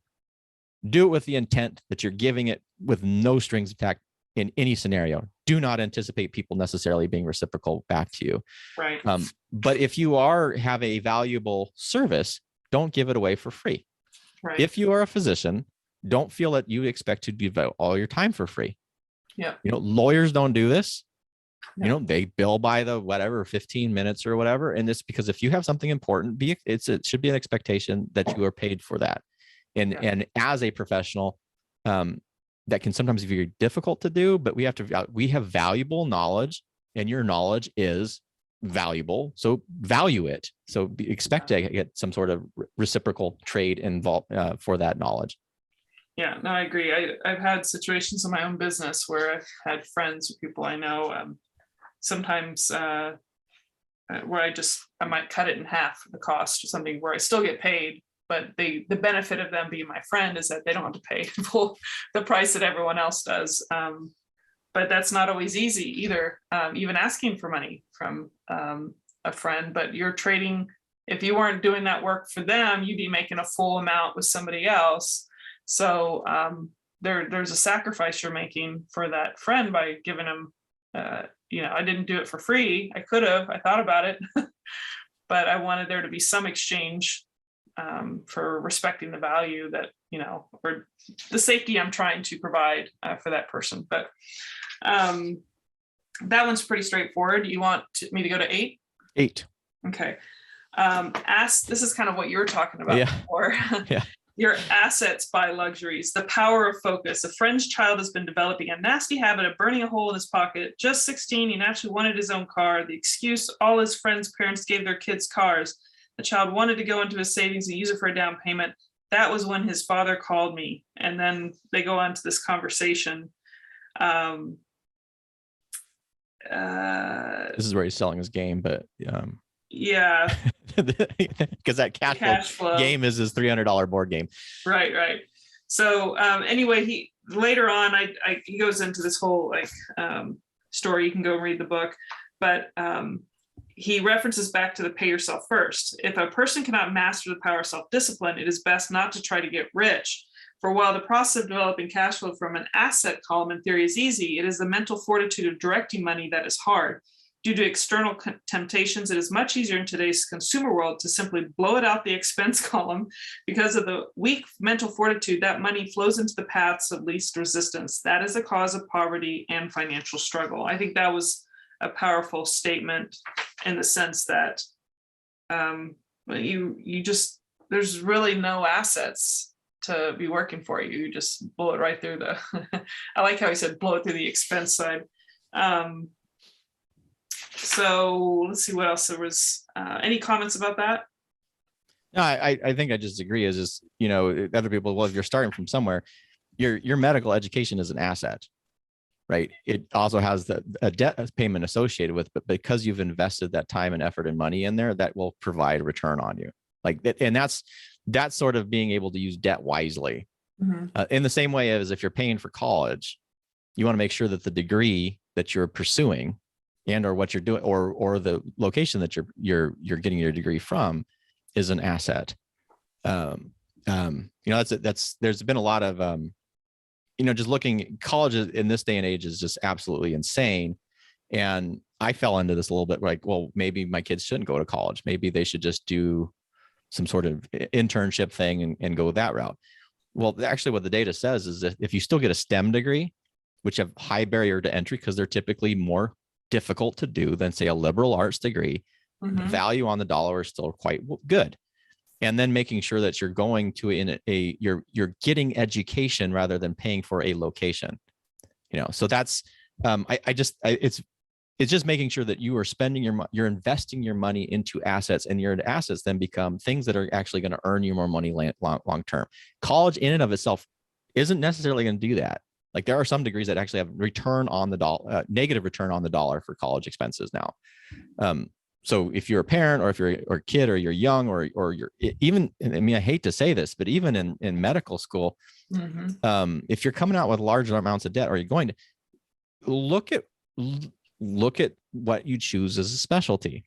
do it with the intent that you're giving it with no strings attached in any scenario. Do not anticipate people necessarily being reciprocal back to you. Right. But if you have a valuable service, don't give it away for free. Right. If you are a physician, don't feel that you expect to devote all your time for free. Yeah. Lawyers don't do this. Yeah. They bill by the whatever 15 minutes or whatever. And it's because if you have something important, it should be an expectation that you are paid for that. And as a professional, that can sometimes be very difficult to do, but we have valuable knowledge, and your knowledge is valuable. So value it. So expect to get some sort of reciprocal trade involved for that knowledge. Yeah, no, I agree. I've had situations in my own business where I've had friends or people I know, sometimes where I might cut it in half the cost or something, where I still get paid, but the benefit of them being my friend is that they don't have to pay the price that everyone else does. But that's not always easy either, even asking for money from a friend, but you're trading. If you weren't doing that work for them, you'd be making a full amount with somebody else. So there's a sacrifice you're making for that friend by giving them, I didn't do it for free. I could have, I thought about it, but I wanted there to be some exchange for respecting the value that, or the safety I'm trying to provide for that person. But that one's pretty straightforward. You want me to go to 8? 8. Okay. This is kind of what you were talking about before. Yeah. Your assets buy luxuries, the power of focus. A friend's child has been developing a nasty habit of burning a hole in his pocket. Just 16, he naturally wanted his own car. The excuse all his friends' parents gave their kids cars. The child wanted to go into his savings and use it for a down payment. That was when his father called me. And then they go on to this conversation. This is where he's selling his game, but yeah, because that cash flow game is his $300 board game. Right. So anyway, he later on, he goes into this whole story. You can go read the book, but he references back to the pay yourself first. If a person cannot master the power of self-discipline, it is best not to try to get rich. For while the process of developing cash flow from an asset column in theory is easy, it is the mental fortitude of directing money that is hard. Due to external temptations, it is much easier in today's consumer world to simply blow it out the expense column. Because of the weak mental fortitude, that money flows into the paths of least resistance. That is the cause of poverty and financial struggle. I think that was a powerful statement in the sense that there's really no assets to be working for you. You just blow it right through I like how he said blow it through the expense side. So let's see what else there was. Any comments about that? No, I think I just agree. Is just, other people, well, if you're starting from somewhere, your medical education is an asset, right? It also has a debt payment associated with, but because you've invested that time and effort and money in there, that will provide a return on you. Like that, and that's sort of being able to use debt wisely. Mhm. In the same way as if you're paying for college, you want to make sure that the degree that you're pursuing and or what you're doing or the location that you're getting your degree from is an asset. That's there's been a lot of just looking college in this day and age is just absolutely insane. And I fell into this a little bit like, well, maybe my kids shouldn't go to college. Maybe they should just do some sort of internship thing and go that route. Well, actually what the data says is that if you still get a STEM degree, which have high barrier to entry because they're typically more difficult to do than say a liberal arts degree, the value on the dollar is still quite good. And then making sure that you're going to you're getting education rather than paying for a location, so that's it's just making sure that you are you're investing your money into assets, and your assets then become things that are actually going to earn you more money long term. College in and of itself isn't necessarily going to do that. Like there are some degrees that actually have return on the dollar, negative return on the dollar for college expenses now. So if you're a parent or if you're a kid or you're young or you're even, I mean, I hate to say this, but even in medical school, if you're coming out with large amounts of debt, or you're going to look at what you choose as a specialty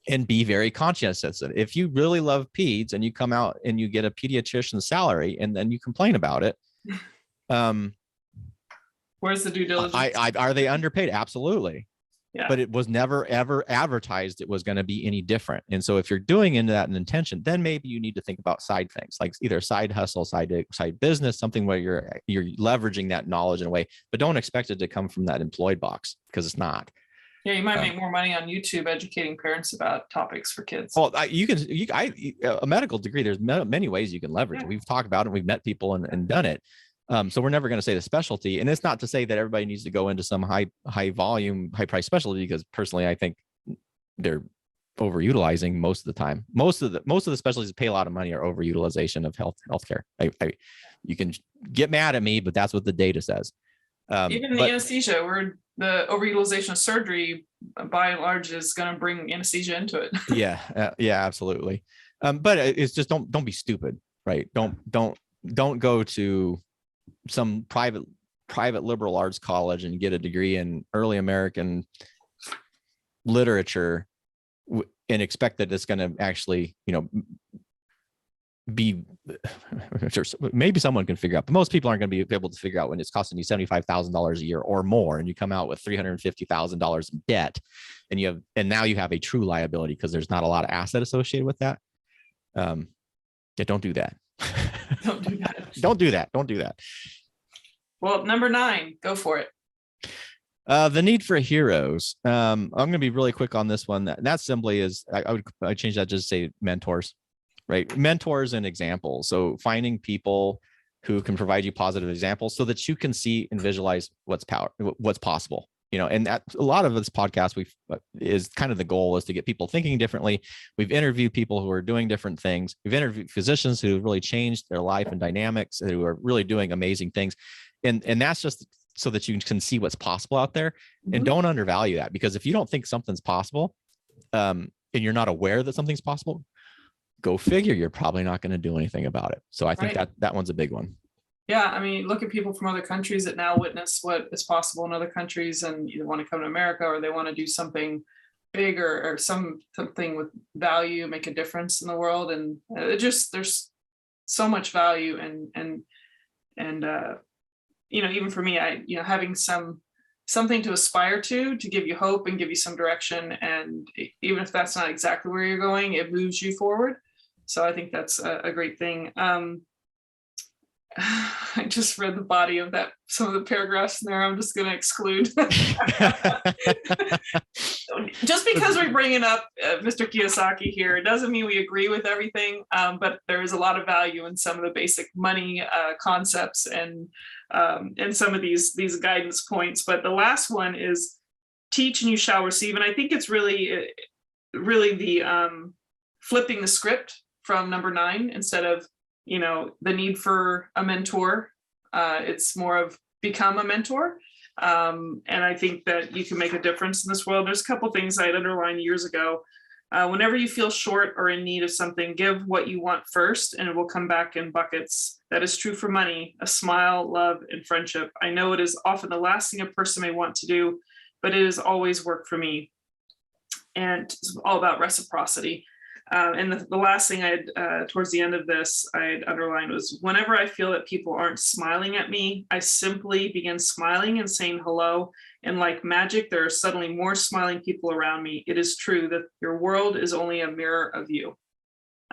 and be very conscientious. If you really love peds and you come out and you get a pediatrician's salary and then you complain about it, where's the due diligence? Are they underpaid? Absolutely. Yeah. But it was never ever advertised it was going to be any different. And so if you're doing into that in intention, then maybe you need to think about side things like either side hustle, side business, something where you're leveraging that knowledge in a way, but don't expect it to come from that employed box because it's not. Yeah, you might make more money on YouTube educating parents about topics for kids. Well, a medical degree, there's many ways you can leverage it. We've talked about it. We've met people and done it. So we're never going to say the specialty, and it's not to say that everybody needs to go into some high volume, high price specialty, because personally, I think they're overutilizing most of the time. Most of the specialties that pay a lot of money are overutilization of healthcare. You can get mad at me, but that's what the data says. Even the anesthesia, where the overutilization of surgery, by and large, is going to bring anesthesia into it. Yeah, absolutely. But it's just don't be stupid, right? Don't go to some private liberal arts college and get a degree in early American literature and expect that it's going to actually, be, maybe someone can figure out, but most people aren't going to be able to figure out when it's costing you $75,000 a year or more, and you come out with $350,000 in debt, and now you have a true liability because there's not a lot of asset associated with that. Don't do that. Don't do that. Don't do that. Well, number 9, go for it. The need for heroes. I'm going to be really quick on this one. That simply is, I change that just to say mentors, right? Mentors and examples. So finding people who can provide you positive examples so that you can see and visualize what's possible. And that a lot of this podcast is kind of the goal is to get people thinking differently. We've interviewed people who are doing different things. We've interviewed physicians who have really changed their life and dynamics, who are really doing amazing things. And that's just so that you can see what's possible out there, and don't undervalue that, because if you don't think something's possible, and you're not aware that something's possible, go figure, you're probably not going to do anything about it. So I think that one's a big one. Yeah, I mean, look at people from other countries that now witness what is possible in other countries and either want to come to America or they want to do something big or something with value, make a difference in the world. And there's so much value and even for me, having something to aspire to give you hope and give you some direction. And even if that's not exactly where you're going, it moves you forward. So I think that's a great thing. I just read the body of some of the paragraphs in there. I'm just going to exclude. Just because we're bringing up Mr. Kiyosaki here, it doesn't mean we agree with everything, but there is a lot of value in some of the basic money concepts and some of these guidance points. But the last one is teach and you shall receive. And I think it's really the flipping the script from number 9 instead of the need for a mentor. It's more of become a mentor. And I think that you can make a difference in this world. There's a couple things I had underlined years ago. Whenever you feel short or in need of something, give what you want first, and it will come back in buckets. That is true for money, a smile, love, and friendship. I know it is often the last thing a person may want to do, but it has always worked for me. And it's all about reciprocity. And the last thing towards the end of this, I'd underlined was, whenever I feel that people aren't smiling at me, I simply begin smiling and saying hello. And like magic, there are suddenly more smiling people around me. It is true that your world is only a mirror of you.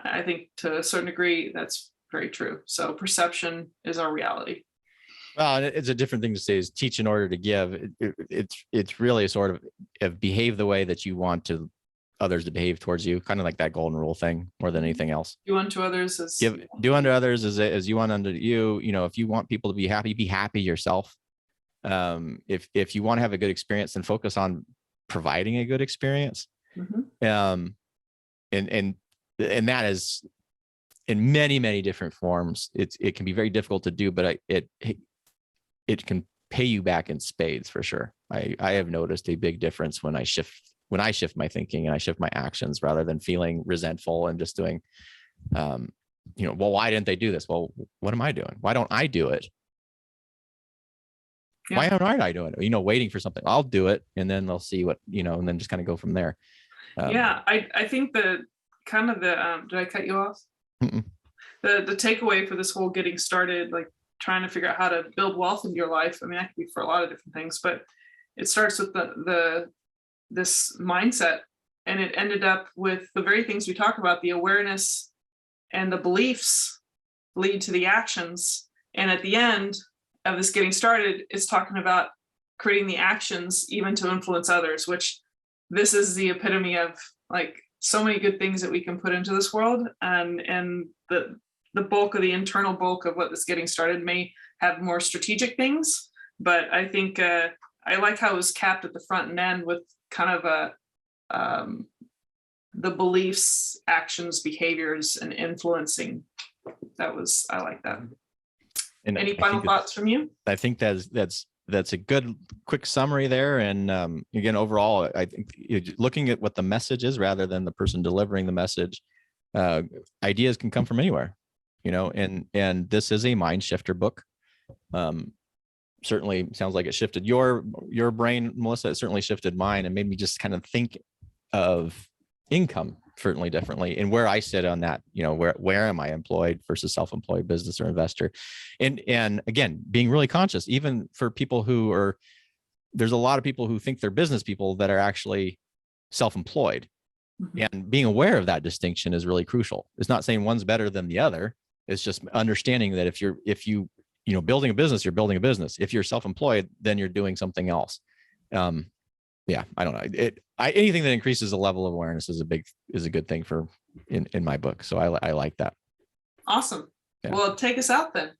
I think to a certain degree, that's very true. So perception is our reality. Well, and it's a different thing to say is teach in order to give. It's really a sort of behave the way that you want to others to behave towards you, kind of like that golden rule thing more than anything else. Do unto others as do unto others as you want unto you. You know, if you want people to be happy yourself. If you want to have a good experience, then focus on providing a good experience. Mm-hmm. And that is in many different forms. It can be very difficult to do, but it can pay you back in spades for sure. I have noticed a big difference when I shift my thinking and I shift my actions, rather than feeling resentful and just doing, well, why didn't they do this? Well, what am I doing? Why don't I do it? Yeah. Why aren't I doing it? Waiting for something. I'll do it, and then they'll see what, and then just kind of go from there. I think the kind of did I cut you off? Mm-mm. The takeaway for this whole getting started, like trying to figure out how to build wealth in your life. I mean, that could be for a lot of different things, but it starts with this mindset, and it ended up with the very things we talk about. The awareness and the beliefs lead to the actions, and at the end of this getting started, it's talking about creating the actions even to influence others, which this is the epitome of like so many good things that we can put into this world. And the bulk of the internal bulk of what this getting started may have more strategic things, but I think I like how it was capped at the front and end with kind of the beliefs, actions, behaviors, and influencing. I like that. And any final thoughts from you? I think that's a good quick summary there. And again, overall, I think looking at what the message is rather than the person delivering the message, ideas can come from anywhere, and this is a mind shifter book. Certainly sounds like it shifted your brain, Melissa. It certainly shifted mine and made me just kind of think of income certainly differently, and where I sit on that, where am I employed versus self-employed, business or investor. And again, being really conscious, even for people there's a lot of people who think they're business people that are actually self-employed. Mm-hmm. And being aware of that distinction is really crucial. It's not saying one's better than the other. It's just understanding that if you building a business, you're building a business. If you're self-employed, then you're doing something else. I don't know. Anything that increases the level of awareness is a good thing in my book. So I like that. Awesome. Yeah. Well, take us out then.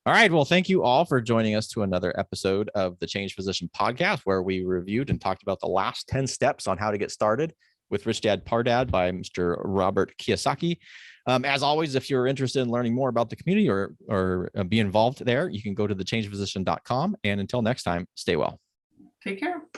All right. Well, thank you all for joining us to another episode of the Change Physician podcast, where we reviewed and talked about the last 10 steps on how to get started with Rich Dad Poor Dad by Mr. Robert Kiyosaki. As always, if you're interested in learning more about the community or be involved there, you can go to thechangephysician.com. And until next time, stay well. Take care.